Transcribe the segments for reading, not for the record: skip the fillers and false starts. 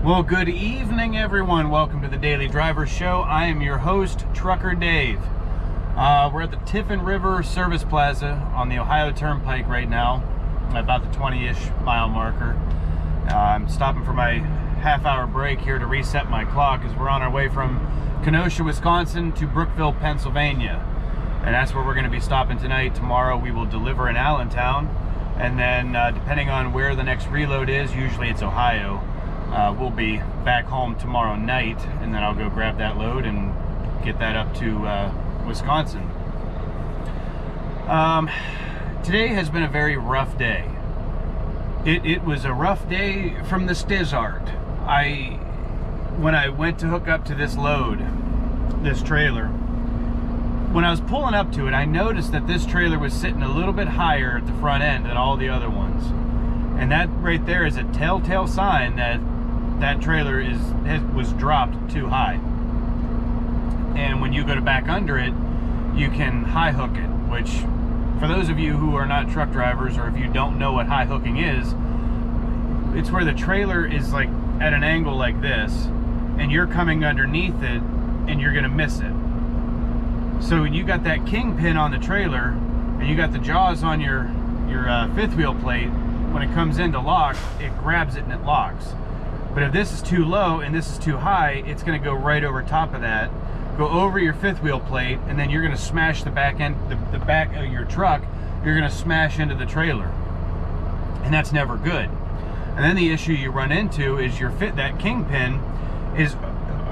Well, good evening, everyone. Welcome to the Daily Driver Show. I am your host, Trucker Dave. We're at the Tiffin River Service Plaza on the Ohio Turnpike right now, about the 20-ish mile marker. I'm stopping for my half-hour break here to reset my clock as we're on our way from Kenosha, Wisconsin to Brookville, Pennsylvania. And that's where we're going to be stopping tonight. Tomorrow we will deliver in Allentown. And then depending on where the next reload is, usually it's Ohio, we'll be back home tomorrow night, and then I'll go grab that load and get that up to Wisconsin. Today has been a very rough day. It was a rough day from the Stizart. When I went to hook up to this load, this trailer, when I was pulling up to it, I noticed that this trailer was sitting a little bit higher at the front end than all the other ones. And that right there is a telltale sign that that trailer was dropped too high. And when you go to back under it, you can high hook it, which for those of you who are not truck drivers, or if you don't know what high hooking is, it's where the trailer is like at an angle like this, and you're coming underneath it, and you're gonna miss it. So when you got that kingpin on the trailer, and you got the jaws on your fifth wheel plate, when it comes into lock, it grabs it and it locks. But if this is too low and this is too high, it's gonna go right over top of that, go over your fifth wheel plate, and then you're gonna smash the back end, the back of your truck, you're gonna smash into the trailer. And that's never good. And then the issue you run into is that kingpin is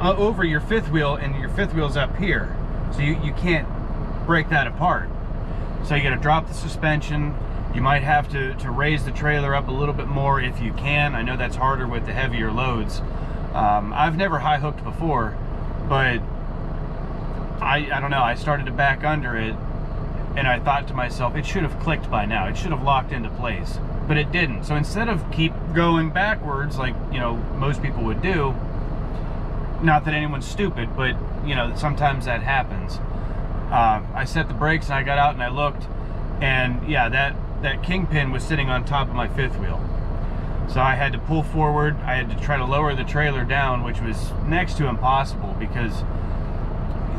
over your fifth wheel, and your fifth wheel's up here. So you can't break that apart. So you gotta drop the suspension. You might have to raise the trailer up a little bit more if you can. I know that's harder with the heavier loads. I've never high hooked before, but I don't know, I started to back under it, and I thought to myself, it should have clicked by now. It should have locked into place, but it didn't. So instead of keep going backwards like, you know, most people would do, not that anyone's stupid, but you know, sometimes that happens. I set the brakes and I got out and I looked, and yeah, that kingpin was sitting on top of my fifth wheel. So I had to pull forward. I had to try to lower the trailer down, which was next to impossible, because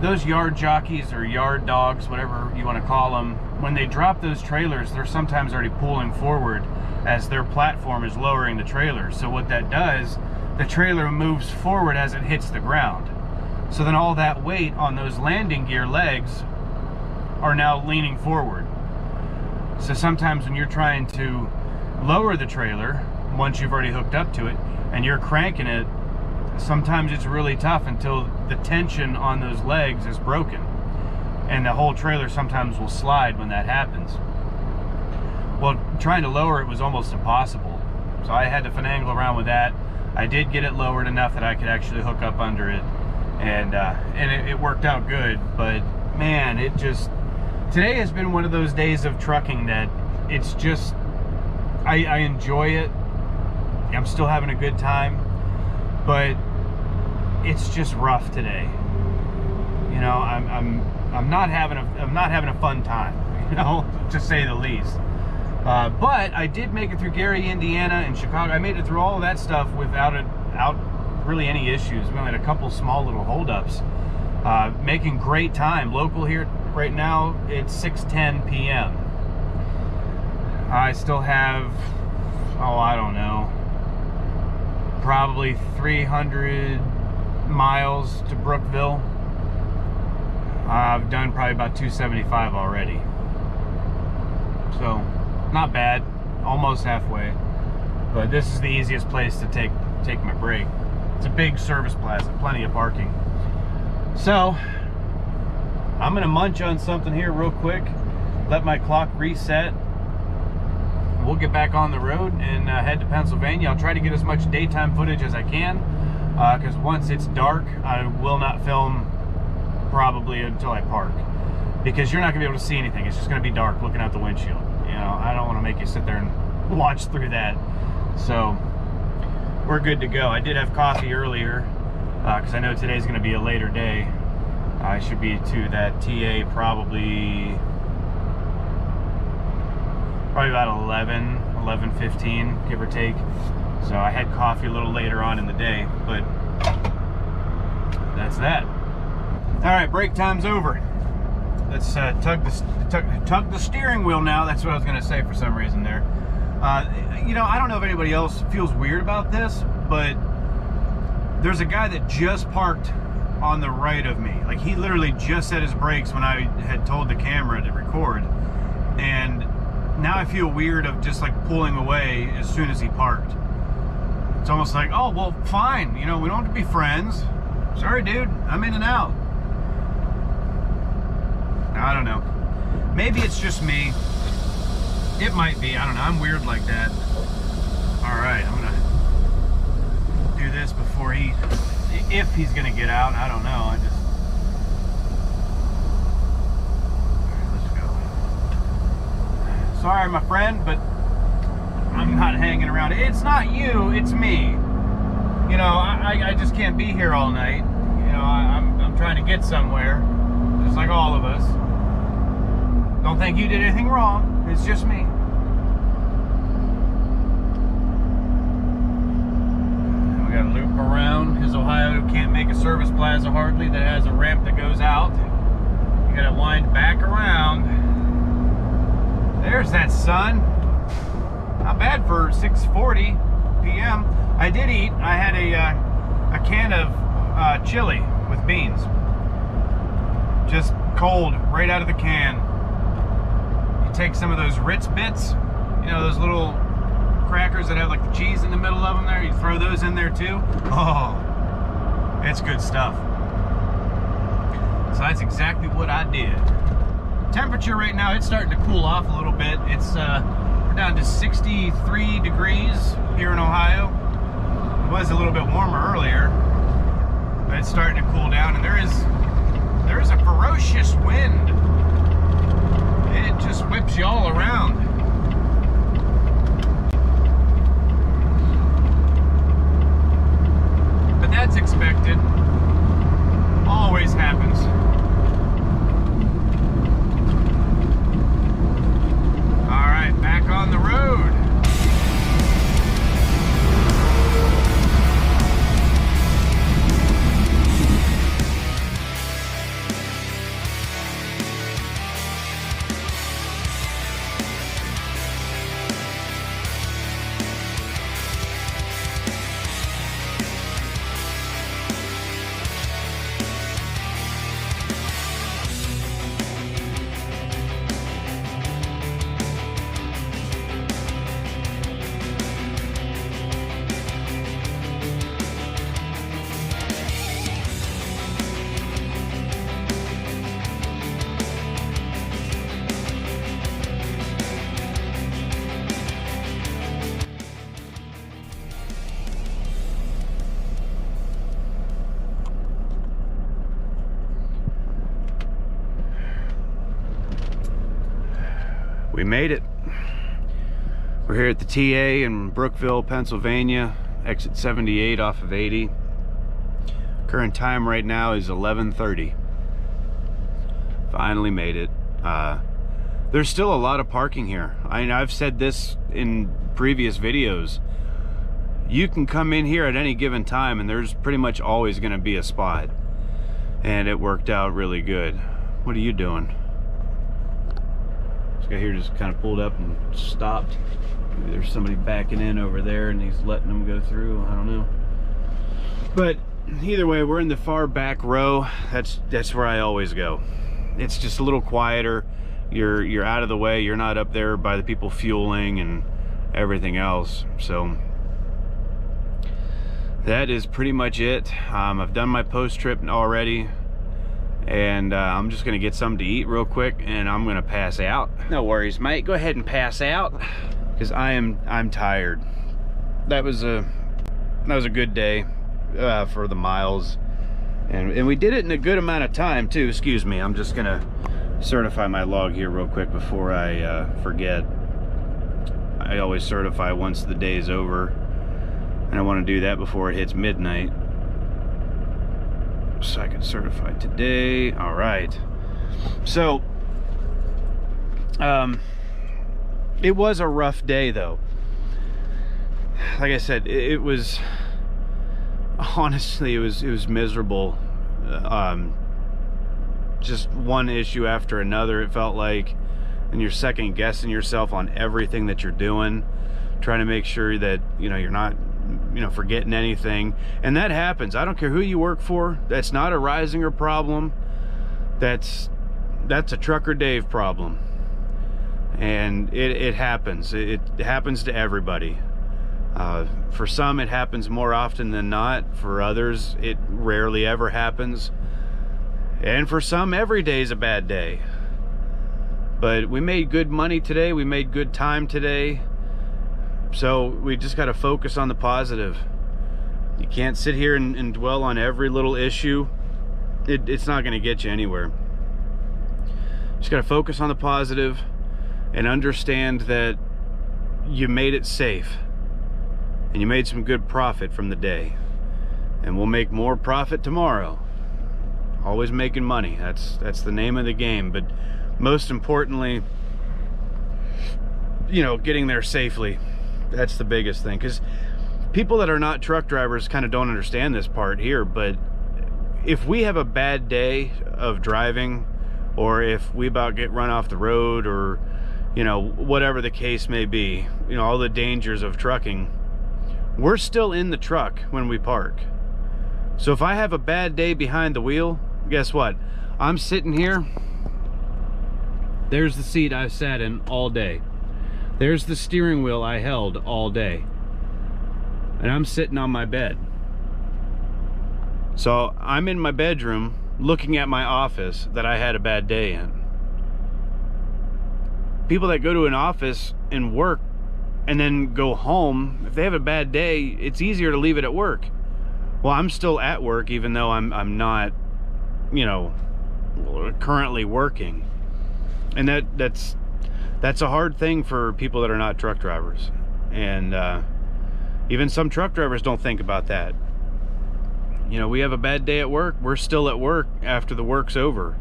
those yard jockeys or yard dogs, whatever you want to call them, when they drop those trailers, they're sometimes already pulling forward as their platform is lowering the trailer. So what that does, the trailer moves forward as it hits the ground. So then all that weight on those landing gear legs are now leaning forward. So sometimes when you're trying to lower the trailer, once you've already hooked up to it, and you're cranking it, sometimes it's really tough until the tension on those legs is broken. And the whole trailer sometimes will slide when that happens. Well, trying to lower it was almost impossible. So I had to finagle around with that. I did get it lowered enough that I could actually hook up under it. And it worked out good, but man, today has been one of those days of trucking that it's just, I enjoy it. I'm still having a good time, but it's just rough today. You know, I'm not having a fun time, you know, to say the least. But I did make it through Gary, Indiana, and Chicago. I made it through all of that stuff without really any issues. We only had a couple small little holdups. Making great time. Local here right now, it's 6:10 p.m. I still have, I don't know, probably 300 miles to Brookville. I've done probably about 275 already. So, not bad. Almost halfway. But this is the easiest place to take my break. It's a big service plaza, plenty of parking. So, I'm gonna munch on something here real quick, let my clock reset. We'll get back on the road and head to Pennsylvania. I'll try to get as much daytime footage as I can, because once it's dark, I will not film probably until I park, because you're not gonna be able to see anything. It's just gonna be dark looking out the windshield. You know, I don't wanna make you sit there and watch through that. So, we're good to go. I did have coffee earlier, because I know today's going to be a later day. I should be to that TA probably about 11:15, give or take. So I had coffee a little later on in the day, but that's that. All right, break time's over. Let's tug the steering wheel now. That's what I was gonna say for some reason there. You know, I don't know if anybody else feels weird about this, but there's a guy that just parked on the right of me. Like, he literally just set his brakes when I had told the camera to record. And now I feel weird of just like pulling away as soon as he parked. It's almost like, oh, well, fine. You know, we don't have to be friends. Sorry, dude, I'm in and out. I don't know. Maybe it's just me. It might be. I don't know. I'm weird like that. All right, I'm gonna do this before if he's gonna get out. I don't know. All right, let's go. Sorry, my friend, but I'm not hanging around. It's not you. It's me. You know, I just can't be here all night. You know, I'm trying to get somewhere, just like all of us. Don't think you did anything wrong. It's just me. We got to loop around because Ohio can't make a service plaza hardly that has a ramp that goes out. You got to wind back around. There's that sun. Not bad for 6:40 p.m. I did eat. I had a can of chili with beans. Just cold, right out of the can. You take some of those Ritz bits, you know, those little crackers that have like the cheese in the middle of them there. You throw those in there too. Oh, it's good stuff. So that's exactly what I did. Temperature right now, it's starting to cool off a little bit. It's we're down to 63 degrees here in Ohio. It was a little bit warmer earlier, but it's starting to cool down, and there is a ferocious wind. It just whips you all around. But that's expected. Always happens. All right, back on the road. We made it. We're here at the TA in Brookville, Pennsylvania, exit 78 off of 80. Current time right now is 11:30. Finally made it. There's still a lot of parking here. I've said this in previous videos. You can come in here at any given time and there's pretty much always going to be a spot. And it worked out really good. What are you doing? This guy here just kind of pulled up and stopped. Maybe there's somebody backing in over there and he's letting them go through. I don't know. But either way, we're in the far back row. That's where I always go. It's just a little quieter. You're out of the way. You're not up there by the people fueling and everything else. So that is pretty much it. I've done my post trip already, and I'm just gonna get something to eat real quick and I'm gonna pass out. No worries, mate, go ahead and pass out, because I'm tired. That was a good day for the miles, and we did it in a good amount of time too. Excuse me, I'm just gonna certify my log here real quick before I forget. I always certify once the day is over, and I want to do that before it hits midnight, so I can certify today. All right. So, it was a rough day though. like I said, it was, honestly, it was miserable. Just one issue after another, it felt like, and you're second guessing yourself on everything that you're doing, trying to make sure that, you know, you're not, you know, forgetting anything. And that happens. I don't care who you work for. That's not a Reisinger problem. That's a Trucker Dave problem. And it happens. It happens to everybody. For some, it happens more often than not. For others, it rarely ever happens. And for some, every day is a bad day. But we made good money today. We made good time today. So we just got to focus on the positive. You can't sit here and dwell on every little issue. It's not going to get you anywhere. Just got to focus on the positive and understand that you made it safe. And you made some good profit from the day. And we'll make more profit tomorrow. Always making money. That's the name of the game. But most importantly, you know, getting there safely. That's the biggest thing. Because people that are not truck drivers kind of don't understand this part here. But if we have a bad day of driving, or if we about get run off the road, or, you know, whatever the case may be, you know, all the dangers of trucking, we're still in the truck when we park. So if I have a bad day behind the wheel, guess what? I'm sitting here. There's the seat I've sat in all day. There's the steering wheel I held all day. And I'm sitting on my bed. So I'm in my bedroom looking at my office that I had a bad day in. People that go to an office and work and then go home, if they have a bad day, it's easier to leave it at work. Well, I'm still at work even though I'm not, you know, currently working. And that's a hard thing for people that are not truck drivers. And even some truck drivers don't think about that. You know, we have a bad day at work, we're still at work after the work's over.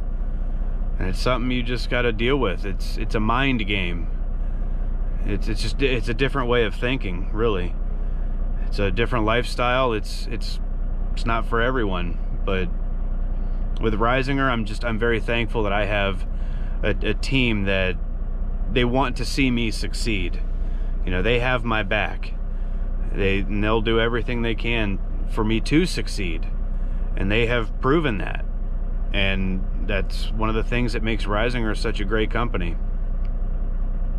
And it's something you just got to deal with. It's a mind game. It's a different way of thinking, really. It's a different lifestyle. It's not for everyone. But with Reisinger, I'm very thankful that I have a team that they want to see me succeed. You know, they have my back. They'll do everything they can for me to succeed, and they have proven that. And that's one of the things that makes Reisinger such a great company.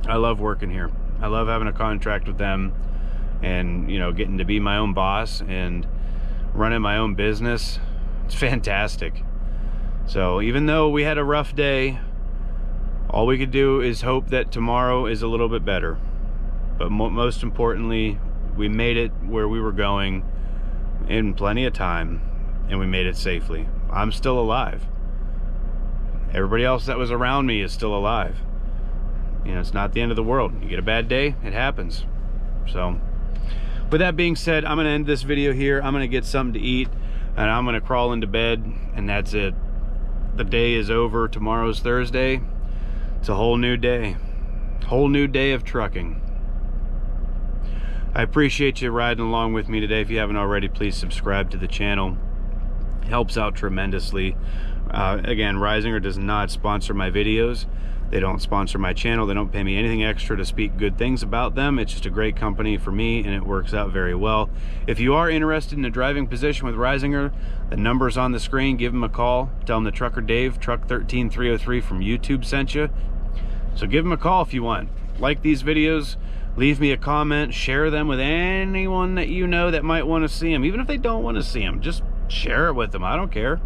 I love working here. I love having a contract with them, and, you know, getting to be my own boss and running my own business. It's fantastic. So even though we had a rough day, all we could do is hope that tomorrow is a little bit better. But most importantly, we made it where we were going in plenty of time, and we made it safely. I'm still alive. Everybody else that was around me is still alive. You know, it's not the end of the world. You get a bad day, it happens. So with that being said, I'm gonna end this video here. I'm gonna get something to eat, and I'm gonna crawl into bed, and that's it. The day is over. Tomorrow's Thursday. It's a whole new day. Whole new day of trucking. I appreciate you riding along with me today. If you haven't already, please subscribe to the channel. It helps out tremendously. Again, Reisinger does not sponsor my videos. They don't sponsor my channel. They don't pay me anything extra to speak good things about them. It's just a great company for me, and it works out very well. If you are interested in a driving position with Reisinger, the number's on the screen. Give them a call. Tell them the Trucker Dave, Truck 13303 from YouTube sent you. So give them a call if you want. Like these videos, leave me a comment, share them with anyone that you know that might want to see them. Even if they don't want to see them, just share it with them. I don't care.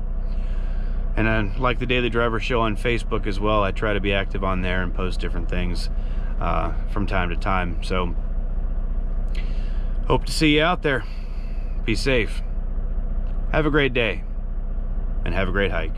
And I like the Daily Driver Show on Facebook as well. I try to be active on there and post different things from time to time. So hope to see you out there. Be safe. Have a great day, and have a great hike.